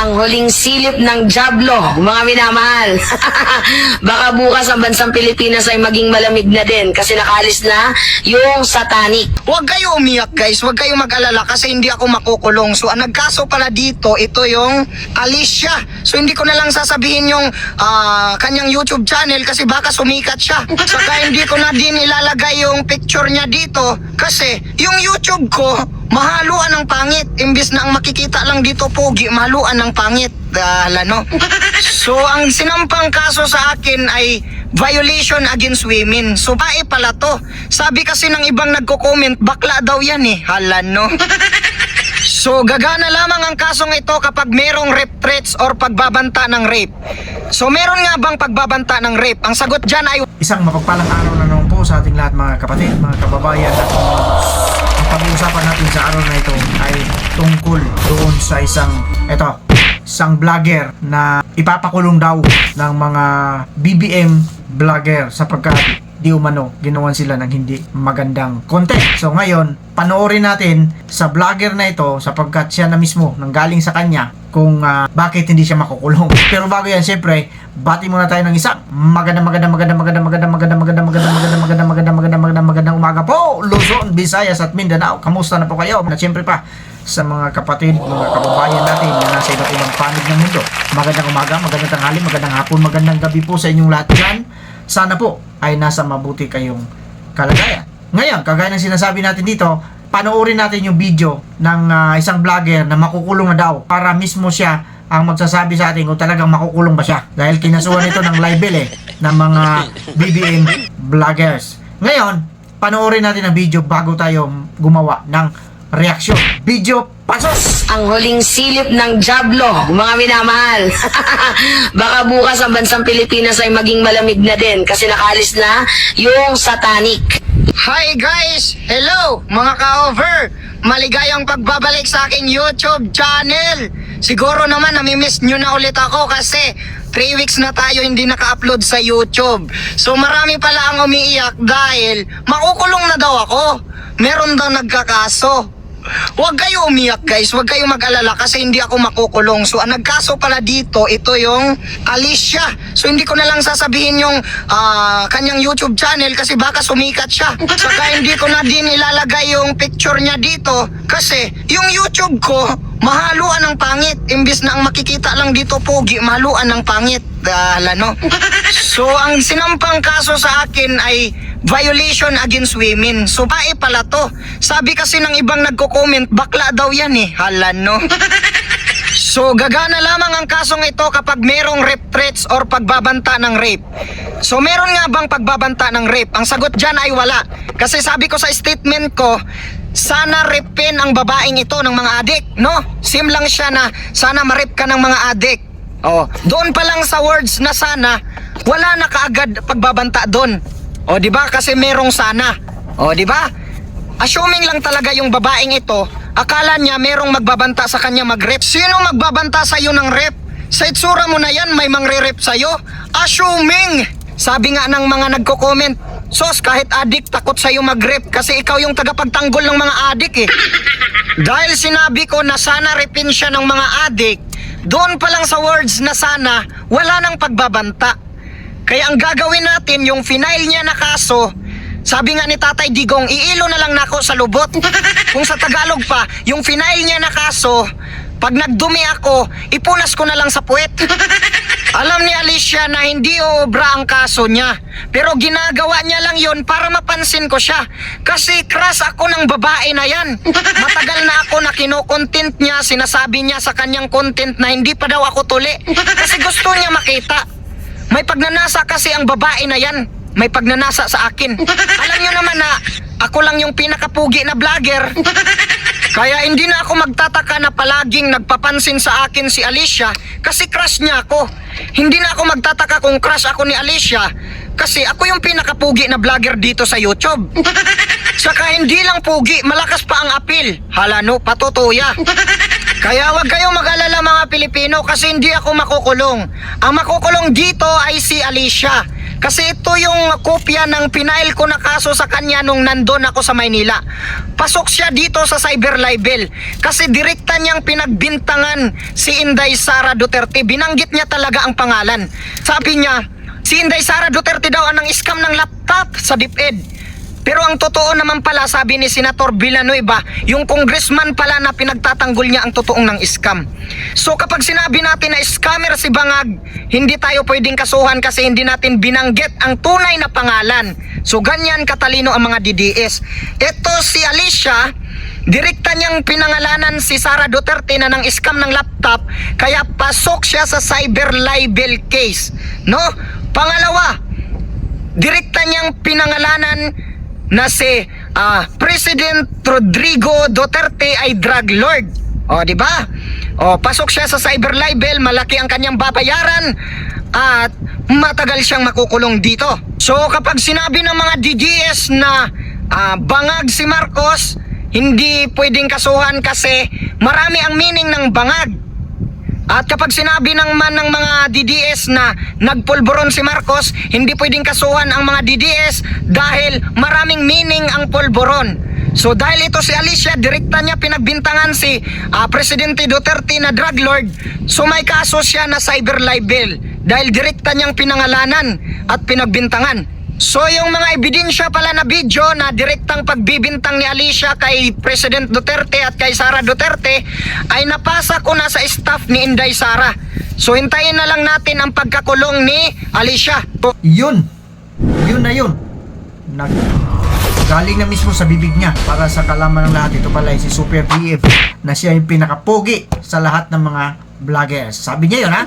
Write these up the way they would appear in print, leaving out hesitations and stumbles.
Ang huling silip ng Diablo, mga minamahal. Baka bukas ang bansang Pilipinas ay maging malamig na din kasi nakaalis na yung satanic. Huwag kayo umiyak guys, huwag kayo mag-alala kasi hindi ako makukulong. So ang nagkaso pala dito, ito yung Alicia. So hindi ko na lang sasabihin yung kanyang YouTube channel kasi baka sumikat siya. Saka hindi ko na din ilalagay yung picture niya dito kasi yung YouTube ko, mahaluan ng pangit. Imbis na ang makikita lang dito pogi, mahaluan ng pangit. No? So ang sinampang kaso sa akin ay violation against women. So bae pala to. Sabi kasi ng ibang nagko-comment, bakla daw yan eh. No? So gagana lamang ang kasong ito kapag merong rape threats or pagbabanta ng rape. So meron nga bang pagbabanta ng rape? Ang sagot dyan ay Isang mapagpalang araw na naman po sa ating lahat mga kapatid, mga kababayan at mga boss. Ang pag-uusapan natin sa araw na ito ay tungkol doon sa isang vlogger na ipapakulong daw ng mga BBM vlogger sapagkat di umano ginawan sila ng hindi magandang content. So ngayon, panoorin natin sa vlogger na ito sapagkat siya na mismo nanggaling sa kanya kung bakit hindi siya makukulong. Pero bago yan, syempre, bati muna tayo ng isang magandang umaga po, Luzon, Visayas at Mindanao. Kamusta na po kayo? Na syempre pa sa mga kapatid, mga kababayan natin na nasa iba't ibang panig ng mundo. Magandang umaga, magandang tanghali, magandang hapon, magandang gabi po sa inyong lahat dyan. Sana po ay nasa mabuti kayong kalagayan. Ngayon, kagaya ng sinasabi natin dito, panoorin natin yung video ng isang vlogger na makukulong na daw para mismo siya ang magsasabi sa atin kung talagang makukulong ba siya. Dahil kinasuhan ito ng libel ng mga BBM vloggers. Ngayon, panoorin natin ang video bago tayo gumawa ng reaksyon. Video, pasos! Ang huling silip ng Diablo, mga minamahal. Baka bukas ang bansang Pilipinas ay maging malamig na din kasi nakaalis na yung satanic. Hi guys! Hello mga ka-over! Maligayang pagbabalik sa aking YouTube channel! Siguro naman namimiss nyo na ulit ako kasi 3 weeks na tayo hindi naka-upload sa YouTube. So marami pala ang umiiyak dahil makukulong na daw ako. Meron daw nagkakaso. Huwag kayo umiyak guys, huwag kayo mag-alala kasi hindi ako makukulong. So ang nagkaso pala dito, ito yung Alicia. So hindi ko na lang sasabihin yung kanyang YouTube channel kasi baka sumikat siya. Saka hindi ko na din ilalagay yung picture niya dito kasi yung YouTube ko, mahaluan ng pangit. Imbis na ang makikita lang dito pogi, mahaluan ng pangit. No? So ang sinampang kaso sa akin ay violation against women. So bae pala to. Sabi kasi ng ibang nagko-comment, bakla daw yan eh. No? So gagana lamang ang kasong ito kapag merong rape threats or pagbabanta ng rape. So meron nga bang pagbabanta ng rape? Ang sagot dyan ay wala. Kasi sabi ko sa statement ko, sana rapin ang babaeng ito ng mga adik, no? Sim lang siya na sana ma-rape ka ng mga adik. Oh, doon pa lang sa words na sana, wala na kaagad pagbabanta doon. O di ba? Kasi merong sana. O di ba? Assuming lang talaga yung babaeng ito, akala niya merong magbabanta sa kanya mag-rape. Sino magbabanta sa iyo ng rape? Sa itsura mo na yan, may mangre-rape sa iyo? Assuming! Sabi nga ng mga nagko-comment, sos, kahit adik takot sa iyo mag-rape kasi ikaw yung tagapagtanggol ng mga adik eh. Dahil sinabi ko na sana rapin siya ng mga adik, doon pa lang sa words na sana, wala nang pagbabanta. Kaya ang gagawin natin, yung final niya na kaso, sabi nga ni Tatay Digong, iilo na lang nako sa lubot. Kung sa Tagalog pa, yung final niya na kaso, pag nagdumi ako, ipunas ko na lang sa puwet. Alam ni Alicia na hindi obra ang kaso niya. Pero ginagawa niya lang yon para mapansin ko siya. Kasi crush ako ng babae na yan. Matagal na ako na kino-content niya, sinasabi niya sa kanyang content na hindi pa daw ako tuli. Kasi gusto niya makita. May pagnanasa kasi ang babae na yan. May pagnanasa sa akin. Alam nyo naman na ako lang yung pinakapugi na vlogger. Kaya hindi na ako magtataka na palaging nagpapansin sa akin si Alicia kasi crush niya ako. Hindi na ako magtataka kung crush ako ni Alicia kasi ako yung pinakapugi na vlogger dito sa YouTube. Saka hindi lang pugi, malakas pa ang appeal. Hala no, patutuya. Kaya wag kayong mag-alala mga Pilipino kasi hindi ako makukulong. Ang makukulong dito ay si Alicia. Kasi ito yung kopya ng pinail ko na kaso sa kanya nung nandun ako sa Maynila. Pasok siya dito sa cyber libel kasi direkta niyang pinagbintangan si Inday Sara Duterte. Binanggit niya talaga ang pangalan. Sabi niya, si Inday Sara Duterte daw ang nang-scam ng laptop sa DepEd. Pero ang totoo naman pala, sabi ni Senator Villanueva, yung congressman pala na pinagtatanggol niya ang totoong ng scam. So kapag sinabi natin na scammer si Bangag, hindi tayo pwedeng kasuhan kasi hindi natin binanggit ang tunay na pangalan. So ganyan katalino ang mga DDS. Ito si Alicia, direkta niyang pinangalanan si Sara Duterte na ng scam ng laptop, kaya pasok siya sa cyber libel case. No? Pangalawa, direkta niyang pinangalanan na si President Rodrigo Duterte ay drug lord. O, di ba? O, pasok siya sa cyber libel, malaki ang kanyang babayaran at matagal siyang makukulong dito. So, kapag sinabi ng mga DDS na bangag si Marcos, hindi pwedeng kasuhan kasi marami ang meaning ng bangag. At kapag sinabi naman ng mga DDS na nagpulburon si Marcos, hindi pwedeng kasuhan ang mga DDS dahil maraming meaning ang pulburon. So dahil ito si Alicia, direkta niya pinagbintangan si Presidente Duterte na drug lord, so may kaso siya na cyber libel dahil direkta niyang pinangalanan at pinagbintangan. So yung mga ebidensya pala na video na direktang pagbibintang ni Alicia kay President Duterte at kay Sara Duterte ay napasa ko na sa staff ni Inday Sara. So hintayin na lang natin ang pagkakulong ni Alicia. Yun na yun. Galing na mismo sa bibig niya para sa kalaman ng lahat. Ito pala si Super DM na siya yung pinakapogi sa lahat ng mga vloggers. Sabi niya yun, ha?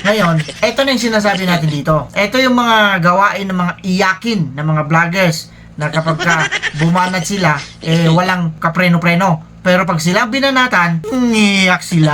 Ngayon, ito na yung sinasabi natin dito. Ito yung mga gawain ng mga iyakin ng mga vloggers na kapag ka bumanat sila, walang kapreno-preno. Pero pag sila binanatan, iiyak sila.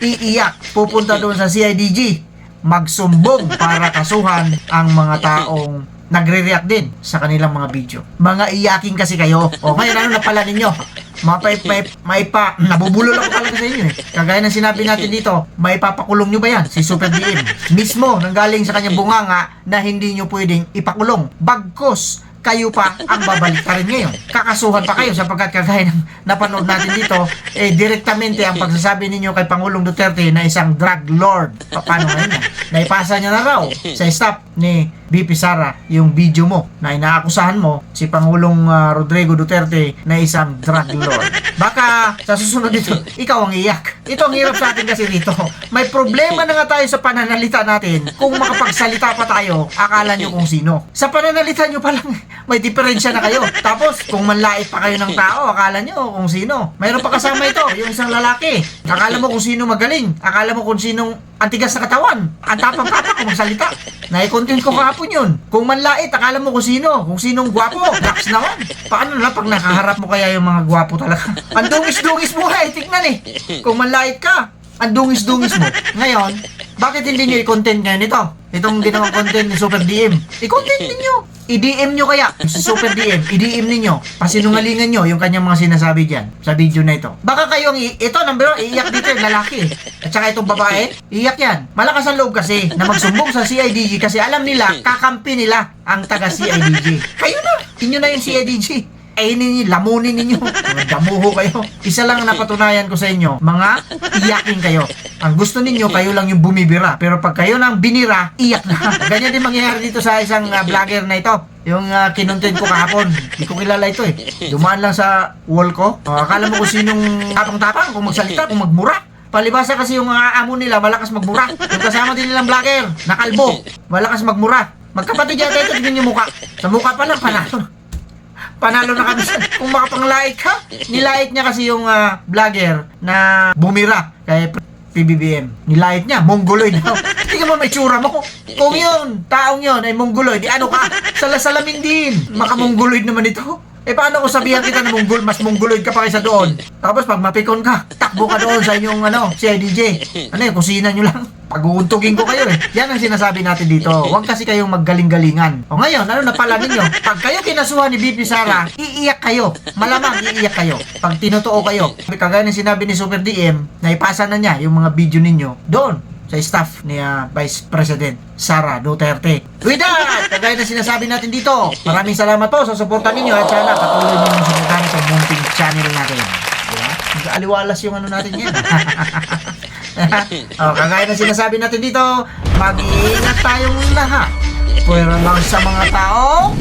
Iiyak. Pupunta doon sa CIDG. Magsumbong para kasuhan ang mga taong nagre-react din sa kanilang mga video. Mga iyakin kasi kayo. O ngayon, ano na pala ninyo? Nabubulol ako talaga sa inyo eh. Kagaya ng sinabi natin dito, may papakulong nyo ba yan? Si Super DM. Mismo, nanggaling sa kanyang bunganga na hindi nyo pwedeng ipakulong. Bagkos, kayo pa ang babalik pa rin ngayon. Kakasuhan pa kayo sapagkat kagaya ng napanood natin dito, direktamente ang pagsasabi ninyo kay Pangulong Duterte na isang drug lord. Paano ngayon yan? Naipasa niya na raw sa staff ni BP Sara yung video mo na inaakusahan mo si Pangulong Rodrigo Duterte na isang drug lord. Baka sa susunod dito, ikaw ang iyak. Ito ang hirap sa atin kasi dito. May problema na nga tayo sa pananalita natin. Kung makapagsalita pa tayo, akala nyo kung sino. Sa pananalita nyo pa lang, may diferensya na kayo. Tapos, kung manlait pa kayo ng tao, akala nyo kung sino. Mayroon pa kasama ito, yung isang lalaki. Akala mo kung sino magaling. Akala mo kung sinong antigas sa katawan. Ang tapang-tapang kung magsalita. Nai-content ko kahapon yun. Kung manlait, akala mo kung sino. Kung sinong gwapo. Dax naman. Paano na pag nakaharap mo kaya yung mga gwapo talaga? Ang dungis-dungis mo eh. Tignan eh. Kung manlait ka, ang dungis-dungis mo. Ngayon, bakit hindi nyo i-content ngayon ito? Itong ginawang content ni Super DM. I-content ninyo. I-DM nyo kaya si Super DM. I-DM ninyo. Pasinungalingan nyo yung kanyang mga sinasabi dyan sa video na ito. Baka kayong, ito number 1, iiyak dito yung lalaki. At saka itong babae, iiyak yan. Malakas ang loob kasi na magsumbong sa CIDG kasi alam nila, kakampi nila ang taga CIDG. Kayo na. Inyo na yung CIDG. Ninyo, lamunin ninyo. Damuho kayo. Isa lang ang napatunayan ko sa inyo, mga iyakin kayo. Ang gusto ninyo, kayo lang yung bumibira. Pero pag kayo nang binira, iyak na. Ganyan din mangyayari dito sa isang vlogger na ito. Yung kinontent ko kahapon. Hindi ko kilala ito eh. Dumaan lang sa wall ko. Akala mo kung sinong tapang-tapang, kung magsalita, kung magmura. Palibasa kasi yung amo nila, malakas magmura. Yung kasama din nilang vlogger, nakalbo, malakas magmura. Magkapatid yata ito, tignan yung mukha. Sa mukha pa lang, panalo na kami. Kung makapanglait ka, nilait niya kasi yung vlogger na bumira kay PBBM. Nilait niya, mongoloid daw. Tingnan mo may tsura mo. Kung yun, taong yun ay mongoloid, ano ka? Salasalamin din. Makamongoloid naman ito. Paano kung sabihan kita na mas mongoloid ka pa kaysa doon? Tapos pag mapikon ka, takbo ka doon sa inyong CIDJ. Ano yun, kusina nyo lang. Pag-uuntugin ko kayo eh. Yan ang sinasabi natin dito. Huwag kasi kayong maggaling-galingan. O ngayon, ano na pala ninyo? Pag kayo kinasuhan ni BP Sara, iiyak kayo. Malamang iiyak kayo. Pag tinotoo kayo. Kagaya ng sinabi ni Super DM, na ipasa na niya yung mga video ninyo doon sa staff ni Vice President Sara Duterte. With that, kagaya na sinasabi natin dito, maraming salamat po sa suporta ninyo at sana patuloy ninyo suportahan itong munting channel natin. Diba? Nag-aliwalas yung ano natin yan. Kagaya na sinasabi natin dito, mag-iingat tayong lahat. Pwera lang sa mga tao